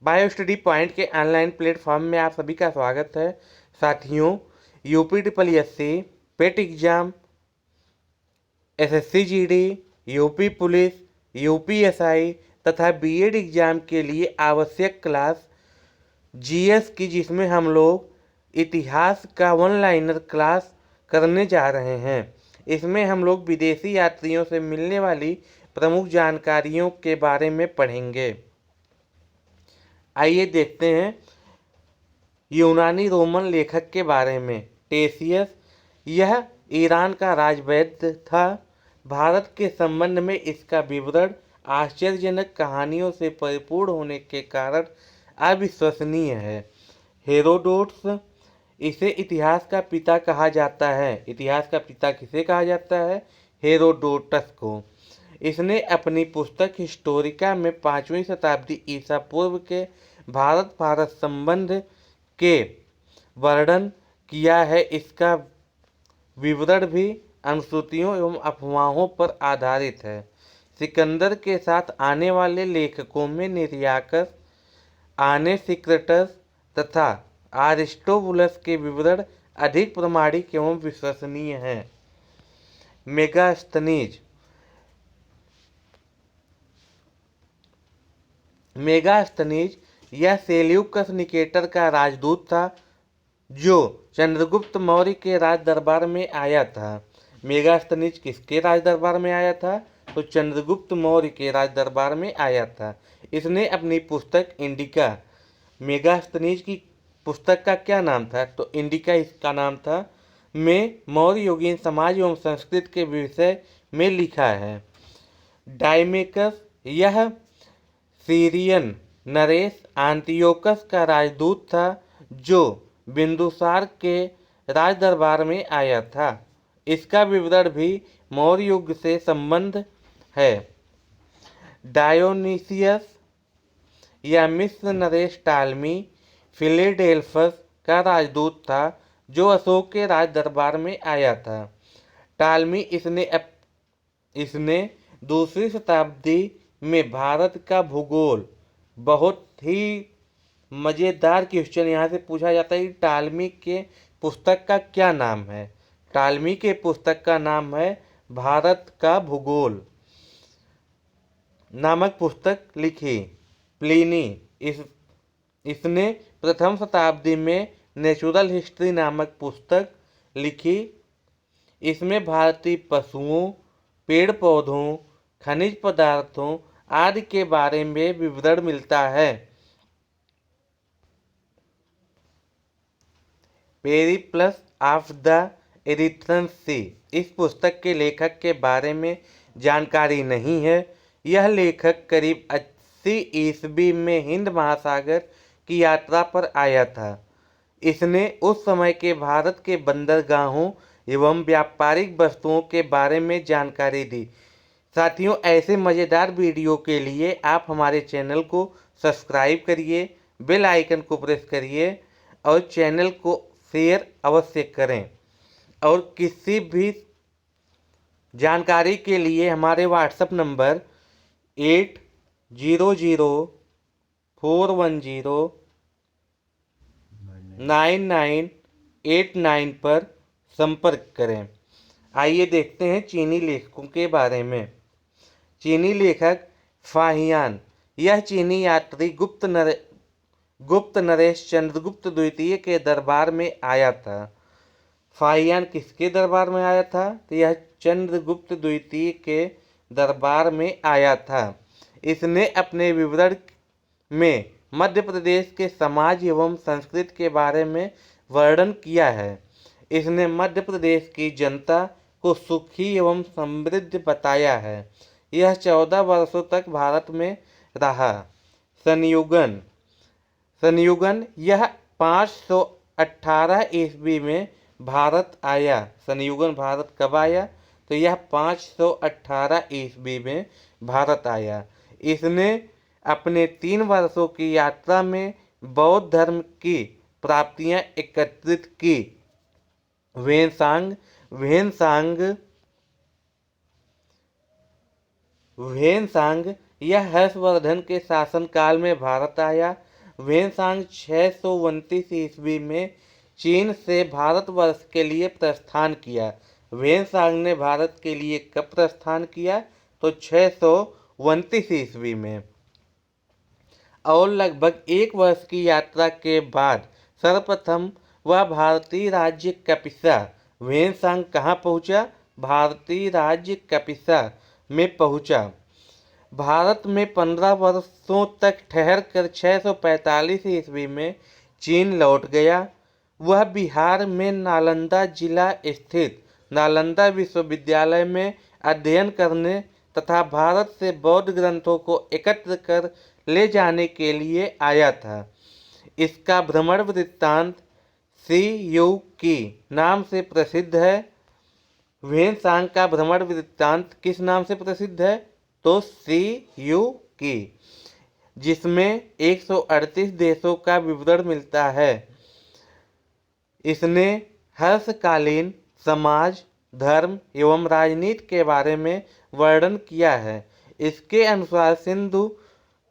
Bio study point के online platform में आप सभी का स्वागत है। साथियों, UPSSC, पेट exam, SSC GD, UP police, UPSI तथा बीएड एग्जाम के लिए आवश्यक क्लास GS की, जिसमें हम लोग इतिहास का वन लाइनर क्लास करने जा रहे हैं। इसमें हम लोग विदेशी यात्रियों से मिलने वाली प्रमुख जानकारियों के बारे में पढ़ेंगे। आइए देखते हैं यूनानी रोमन लेखक के बारे में। टेसियस, यह ईरान का राजवैद्य था। भारत के संबंध में इसका विवरण आश्चर्यजनक कहानियों से परिपूर्ण होने के कारण अविश्वसनीय है। हेरोडोटस, इसे इतिहास का पिता कहा जाता है। इतिहास का पिता किसे कहा जाता है? हेरोडोटस को। इसने अपनी पुस्तक हिस्टोरिका में 5वीं शताब्दी ईसा पूर्व के भारत संबंध के वर्णन किया है। इसका विवरण भी अनुश्रुतियों एवं अफवाहों पर आधारित है। सिकंदर के साथ आने वाले लेखकों में निर्याकस, आनेसिक्राटस तथा अरिस्टोबुलस के विवरण अधिक प्रामाणिक एवं विश्वसनीय हैं। मेगास्थनीज, यह सेल्यूकस निकेटर का राजदूत था जो चंद्रगुप्त मौर्य के राज दरबार में आया था। मेगास्थनीज किसके राज दरबार में आया था? तो चंद्रगुप्त मौर्य के राज दरबार में आया था। इसने अपनी पुस्तक इंडिका, मेगास्थनीज की पुस्तक का क्या नाम था? तो इंडिका इसका नाम था, में मौर्य युगीन समाज एवं संस्कृति के विषय में लिखा है। डायमेकस, यह सीरियन नरेश एंटियोकस का राजदूत था जो बिंदुसार के राज दरबार में आया था। इसका विवरण भी मौर्य युग से संबंध है। डायोनीसियस, यह मिस्र नरेश टालमी फिलेडेल्फस का राजदूत था जो अशोक के राज दरबार में आया था। टालमी इसने 2वीं शताब्दी में भारत का भूगोल, बहुत ही मज़ेदार क्वेश्चन यहाँ से पूछा जाता है, टालमी के पुस्तक का क्या नाम है? टालमी के पुस्तक का नाम है भारत का भूगोल नामक पुस्तक लिखी। प्लिनी, इसने प्रथम शताब्दी में नेचुरल हिस्ट्री नामक पुस्तक लिखी। इसमें भारतीय पशुओं, पेड़ पौधों, खनिज पदार्थों आदि के बारे में विवरण मिलता है। पेरिप्लस ऑफ द एरिथ्रन सी, इस पुस्तक के लेखक के बारे में जानकारी नहीं है। यह लेखक करीब 80 ईस्वी में हिंद महासागर की यात्रा पर आया था। इसने उस समय के भारत के बंदरगाहों एवं व्यापारिक वस्तुओं के बारे में जानकारी दी। साथियों, ऐसे मज़ेदार वीडियो के लिए आप हमारे चैनल को सब्सक्राइब करिए, बेल आइकन को प्रेस करिए और चैनल को शेयर अवश्य करें। और किसी भी जानकारी के लिए हमारे व्हाट्सएप नंबर 8004109989 पर संपर्क करें। आइए देखते हैं चीनी लेखकों के बारे में। चीनी लेखक फाहियान, यह चीनी यात्री गुप्त नरेश चंद्रगुप्त द्वितीय के दरबार में आया था। फाहियान किसके दरबार में आया था? तो यह चंद्रगुप्त द्वितीय के दरबार में आया था। इसने अपने विवरण में मध्य प्रदेश के समाज एवं संस्कृति के बारे में वर्णन किया है। इसने मध्य प्रदेश की जनता को सुखी एवं समृद्ध बताया है। यह 14 वर्षों तक भारत में रहा। संयुगन, यह 518 ईस्वी में भारत आया। संयुगन भारत कब आया? तो यह 518 ईस्वी में भारत आया। इसने अपने 3 वर्षों की यात्रा में बौद्ध धर्म की प्राप्तियां एकत्रित की। वेनसांग, यह हर्षवर्धन के शासनकाल में भारत आया। वेनसांग 629 ईस्वी में चीन से भारतवर्ष के लिए प्रस्थान किया। वेनसांग ने भारत के लिए कब प्रस्थान किया? तो 629 ईस्वी में। और लगभग 1 वर्ष की यात्रा के बाद सर्वप्रथम वह भारतीय राज्य कपिसा, वेनसांग कहाँ पहुँचा? भारतीय राज्य कपिसा में पहुँचा। भारत में 15 वर्षों तक ठहर कर 645 ईस्वी में चीन लौट गया। वह बिहार में नालंदा जिला स्थित नालंदा विश्वविद्यालय में अध्ययन करने तथा भारत से बौद्ध ग्रंथों को एकत्र कर ले जाने के लिए आया था। इसका भ्रमण वृत्तांत सी यू की नाम से प्रसिद्ध है। वेनसांग का भ्रमण वृत्तांत किस नाम से प्रसिद्ध है? तो सी यू की, जिसमें 138 देशों का विवरण मिलता है। इसने हर्षकालीन समाज, धर्म एवं राजनीति के बारे में वर्णन किया है। इसके अनुसार सिंधु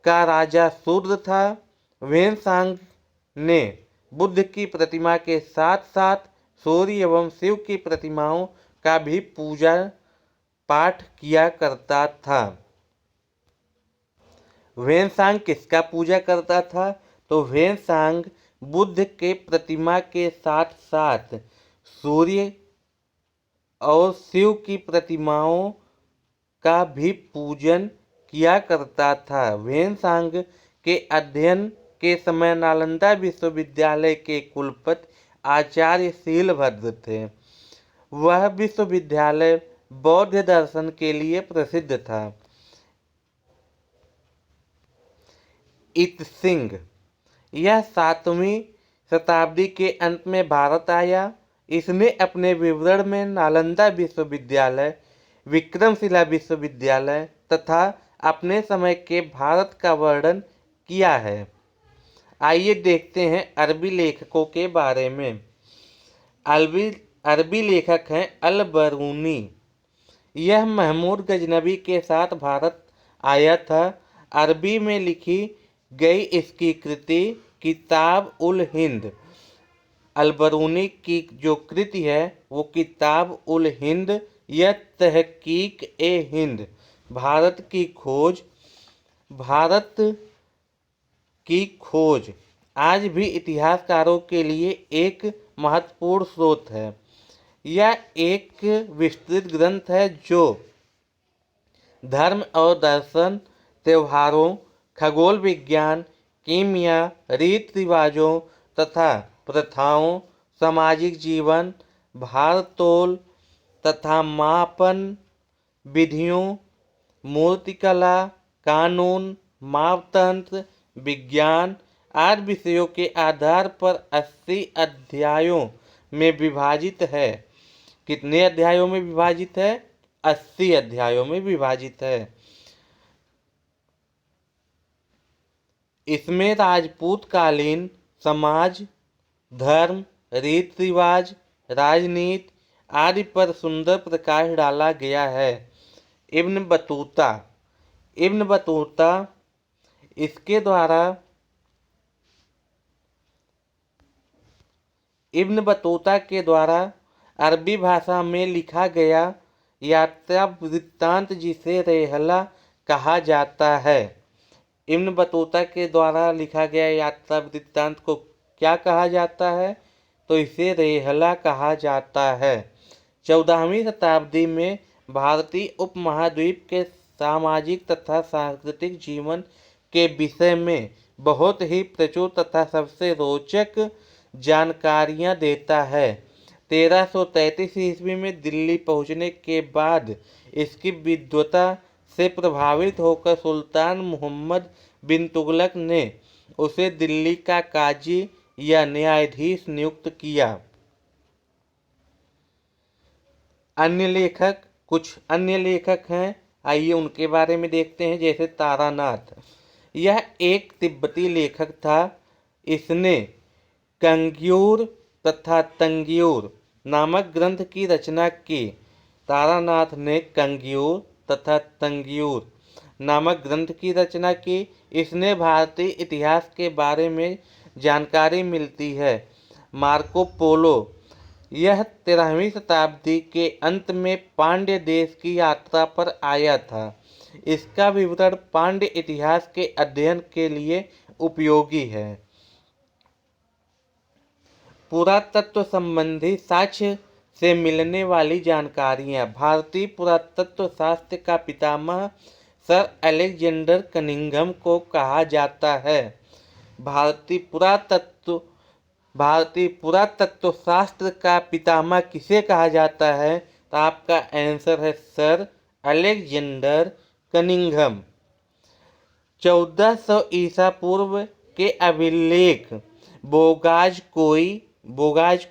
का राजा शूद्र था। वेनसांग ने बुद्ध की प्रतिमा के साथ साथ सूर्य एवं शिव की प्रतिमाओं का भी पूजा पाठ किया करता था। वेनसांग किसका पूजा करता था? तो वेनसांग बुद्ध के प्रतिमा के साथ साथ सूर्य और शिव की प्रतिमाओं का भी पूजन किया करता था। वेनसांग के अध्ययन के समय नालंदा विश्वविद्यालय के कुलपति आचार्य शीलभद्र थे। वह विश्वविद्यालय बौद्ध दर्शन के लिए प्रसिद्ध था। इत्सिंग, यह 7वीं शताब्दी के अंत में भारत आया। इसने अपने विवरण में नालंदा विश्वविद्यालय, विक्रमशिला विश्वविद्यालय तथा अपने समय के भारत का वर्णन किया है। आइए देखते हैं अरबी लेखकों के बारे में। अरबी लेखक हैं अल-बरूनी। यह महमूद गजनबी के साथ भारत आया था। अरबी में लिखी गई इसकी कृति किताब उल हिंद, अल-बरूनी की जो कृति है वो किताब उल हिंद या तहकीक ए हिंद, भारत की खोज आज भी इतिहासकारों के लिए एक महत्वपूर्ण स्रोत है। यह एक विस्तृत ग्रंथ है जो धर्म और दर्शन, त्योहारों, खगोल विज्ञान, कीमिया, रीति रिवाजों तथा प्रथाओं, सामाजिक जीवन, भारतोल तथा मापन विधियों, मूर्तिकला, कानून, मापतंत्र, विज्ञान आदि विषयों के आधार पर 80 अध्यायों में विभाजित है। कितने अध्यायों में विभाजित है? 80 अध्यायों में विभाजित है। इसमें राजपूत कालीन समाज, धर्म, रीति रिवाज, राजनीति आदि पर सुंदर प्रकाश डाला गया है। इब्न बतूता इसके द्वारा इब्न बतूता के द्वारा अरबी भाषा में लिखा गया यात्रा वृत्तांत, जिसे रेहला कहा जाता है। इब्न बतूता के द्वारा लिखा गया यात्रा वृत्तांत को क्या कहा जाता है? तो इसे रेहला कहा जाता है। 14वीं शताब्दी में भारतीय उपमहाद्वीप के सामाजिक तथा सांस्कृतिक जीवन के विषय में बहुत ही प्रचुर तथा सबसे रोचक जानकारियां देता है। 1333 ईस्वी में दिल्ली पहुंचने के बाद इसकी विद्वता से प्रभावित होकर सुल्तान मोहम्मद बिन तुगलक ने उसे दिल्ली का काजी या न्यायाधीश नियुक्त किया। कुछ अन्य लेखक हैं, आइए उनके बारे में देखते हैं। जैसे तारानाथ, यह एक तिब्बती लेखक था। इसने कंग्यूर तथा तंग्यूर नामक ग्रंथ की रचना की। तारानाथ ने कंग्यूर तथा तंग्यूर नामक ग्रंथ की रचना की। इसने भारतीय इतिहास के बारे में जानकारी मिलती है। मार्को पोलो, यह 13वीं शताब्दी के अंत में पांड्य देश की यात्रा पर आया था। इसका विवरण पांड्य इतिहास के अध्ययन के लिए उपयोगी है। पुरातत्व संबंधी साक्ष्य से मिलने वाली जानकारियाँ। भारतीय पुरातत्व शास्त्र का पितामह सर अलेक्जेंडर कनिंघम को कहा जाता है। भारतीय पुरातत्व शास्त्र का पितामह किसे कहा जाता है? तो आपका आंसर है सर अलेक्जेंडर कनिंघम। 1400 ईसा पूर्व के अभिलेख बोगाज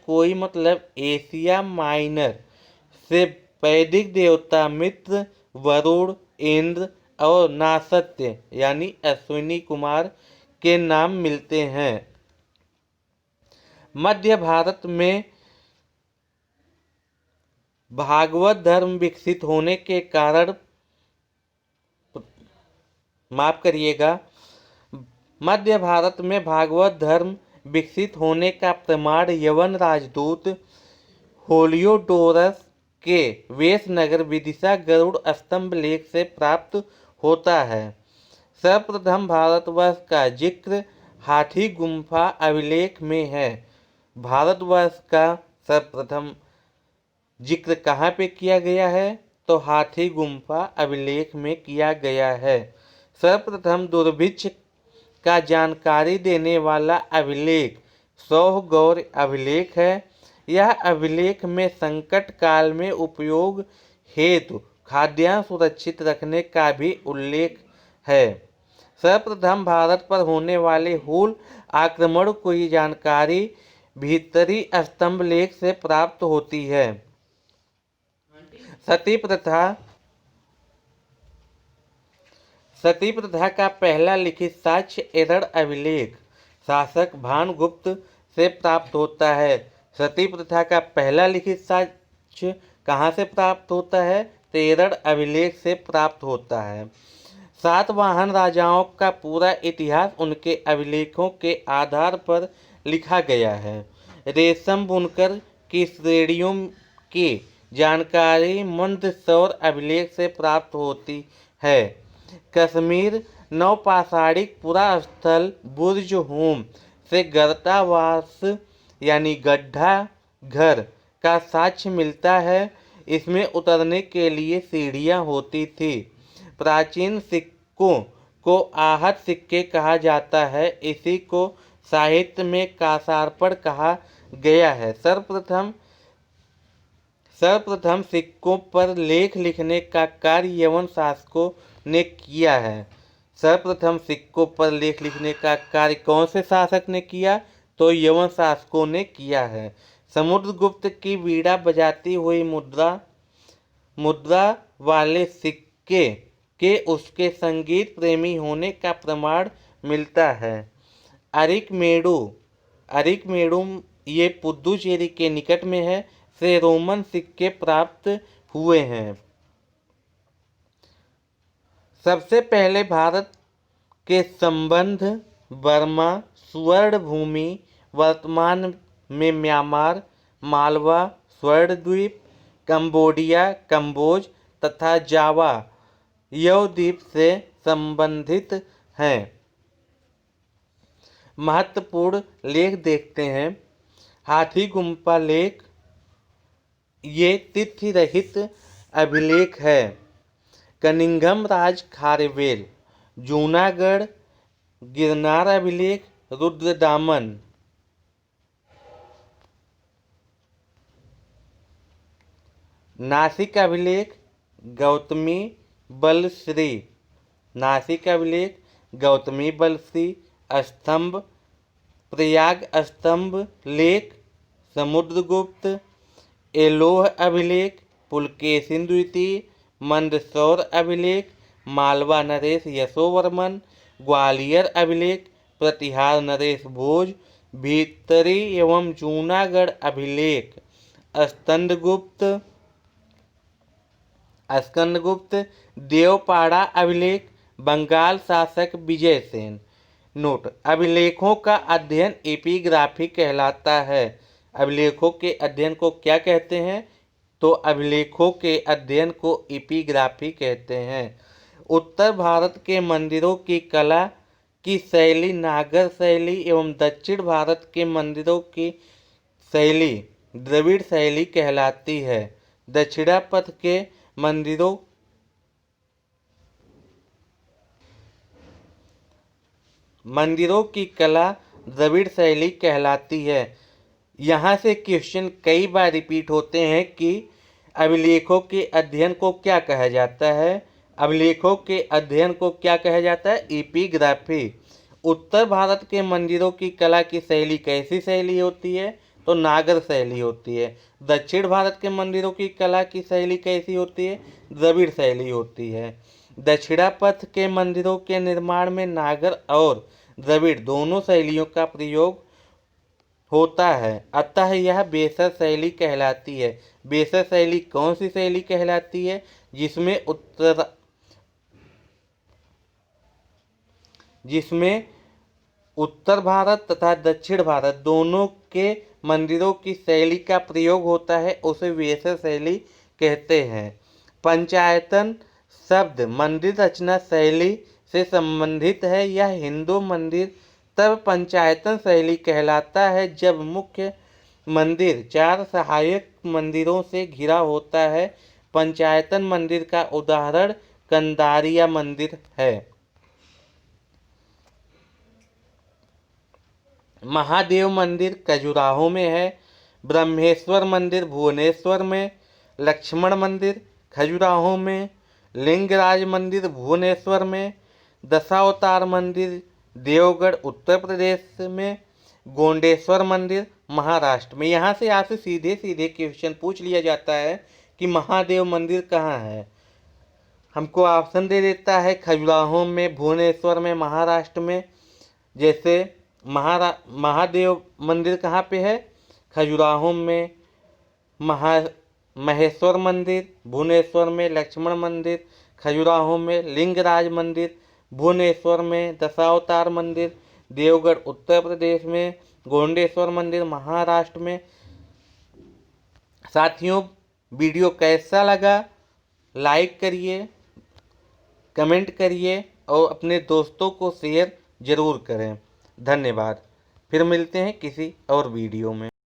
कोई मतलब एशिया माइनर से वैदिक देवता मित्र, वरुण, इंद्र और नासत्य यानी अश्विनी कुमार के नाम मिलते हैं। मध्य भारत में भागवत धर्म विकसित होने के कारण मध्य भारत में भागवत धर्म विकसित होने का प्रमाण यवन राजदूत होलियोडोरस के वेश नगर विदिशा गरुड़ स्तंभ लेख से प्राप्त होता है। सर्वप्रथम भारतवर्ष का जिक्र हाथी गुम्फा अभिलेख में है। भारतवर्ष का सर्वप्रथम जिक्र कहाँ पे किया गया है? तो हाथी गुम्फा अभिलेख में किया गया है। सर्वप्रथम दुर्भिक्ष का जानकारी देने वाला अभिलेख सौगौर अभिलेख है। यह अभिलेख में संकट काल में उपयोग हेतु खाद्यान्न सुरक्षित रखने का भी उल्लेख है। सर्वप्रथम भारत पर होने वाले हूल आक्रमण की जानकारी भीतरी स्तंभ लेख से प्राप्त होती है। सती प्रथा का पहला लिखित साक्ष्य एरड़ अभिलेख शासक भानुगुप्त से प्राप्त होता है। सती प्रथा का पहला लिखित साक्ष्य कहाँ से प्राप्त होता है? तो एरड़ अभिलेख से प्राप्त होता है। सातवाहन राजाओं का पूरा इतिहास उनके अभिलेखों के आधार पर लिखा गया है। रेशम बुनकर की श्रेणियों की जानकारी मंदसौर अभिलेख से प्राप्त होती है। कश्मीर नवपाषाणिक पुरास्थल बुर्ज होम से गर्तावास यानी गड्ढा घर का साक्ष्य मिलता है। इसमें उतरने के लिए सीढ़ियाँ होती थी। प्राचीन सिक्कों को आहत सिक्के कहा जाता है। इसी को साहित्य में कासार्पण कहा गया है। सर्वप्रथम सिक्कों पर लेख लिखने का कार्य यवन शासकों ने किया है। सर्वप्रथम सिक्कों पर लेख लिखने का कार्य कौन से शासक ने किया? तो यवन शासकों ने किया है। समुद्रगुप्त की वीणा बजाती हुई मुद्रा वाले सिक्के के उसके संगीत प्रेमी होने का प्रमाण मिलता है। अरिकमेडु ये पुदुचेरी के निकट में है से रोमन सिक्के प्राप्त हुए हैं। सबसे पहले भारत के संबंध बर्मा, स्वर्ण भूमि वर्तमान में म्यांमार, मालवा, स्वर्णद्वीप, कंबोज तथा जावा द्वीप से संबंधित हैं। महत्वपूर्ण लेख देखते हैं। हाथी गुम्फा लेख ये तिथि रहित अभिलेख है। कनिंघम राज खारवेल जूनागढ़ गिरनार अभिलेख रुद्रदामन। नासिक अभिलेख गौतमी बलश्री स्तंभ प्रयाग स्तंभ लेख समुद्रगुप्त। एलोह अभिलेख पुलकेशिन द्वितीय। मंदसौर अभिलेख मालवा नरेश यशोवर्मन। ग्वालियर अभिलेख प्रतिहार नरेश भोज। भीतरी एवं जूनागढ़ अभिलेख स्कंदगुप्त। देवपाड़ा अभिलेख बंगाल शासक विजय सेन। नोट: अभिलेखों का अध्ययन एपिग्राफी कहलाता है। अभिलेखों के अध्ययन को क्या कहते हैं? तो अभिलेखों के अध्ययन को एपिग्राफी कहते हैं। उत्तर भारत के मंदिरों की कला की शैली नागर शैली एवं दक्षिण भारत के मंदिरों की शैली द्रविड़ शैली कहलाती है। दक्षिणापथ के मंदिरों की कला द्रविड़ शैली कहलाती है। यहाँ से क्वेश्चन कई बार रिपीट होते हैं कि अभिलेखों के अध्ययन को क्या कहा जाता है? अभिलेखों के अध्ययन को क्या कहा जाता है? एपिग्राफी। उत्तर भारत के मंदिरों की कला की शैली कैसी शैली होती है? तो नागर शैली होती है। दक्षिण भारत के मंदिरों की कला की शैली कैसी होती है? द्रविड़ शैली होती है। दक्षिणापथ के मंदिरों के निर्माण में नागर और द्रविड़ दोनों शैलियों का प्रयोग होता है, अतः यह बेसर शैली कहलाती है। बेसर शैली कौन सी शैली कहलाती है? जिसमें उत्तर भारत तथा दक्षिण भारत दोनों के मंदिरों की शैली का प्रयोग होता है, उसे बेसर शैली कहते हैं। पंचायतन शब्द मंदिर रचना शैली से संबंधित है। यह हिंदू मंदिर तब पंचायतन शैली कहलाता है जब मुख्य मंदिर 4 सहायक मंदिरों से घिरा होता है। पंचायतन मंदिर का उदाहरण कंदारिया मंदिर है। महादेव मंदिर खजुराहो में है। ब्रह्मेश्वर मंदिर भुवनेश्वर में। लक्ष्मण मंदिर खजुराहो में। लिंगराज मंदिर भुवनेश्वर में। दशावतार मंदिर देवगढ़ उत्तर प्रदेश में। गोंडेश्वर मंदिर महाराष्ट्र में। यहाँ से आपसे सीधे सीधे क्वेश्चन पूछ लिया जाता है कि महादेव मंदिर कहाँ है। हमको ऑप्शन दे देता है खजुराहो में, भुवनेश्वर में, महाराष्ट्र में। जैसे महादेव मंदिर कहाँ पे है? खजुराहो में। महेश्वर मंदिर भुवनेश्वर में। लक्ष्मण मंदिर खजुराहो में। लिंगराज मंदिर भुवनेश्वर में। दशावतार मंदिर देवगढ़ उत्तर प्रदेश में। गोंडेश्वर मंदिर महाराष्ट्र में। साथियों, वीडियो कैसा लगा? लाइक करिए, कमेंट करिए और अपने दोस्तों को शेयर जरूर करें। धन्यवाद। फिर मिलते हैं किसी और वीडियो में।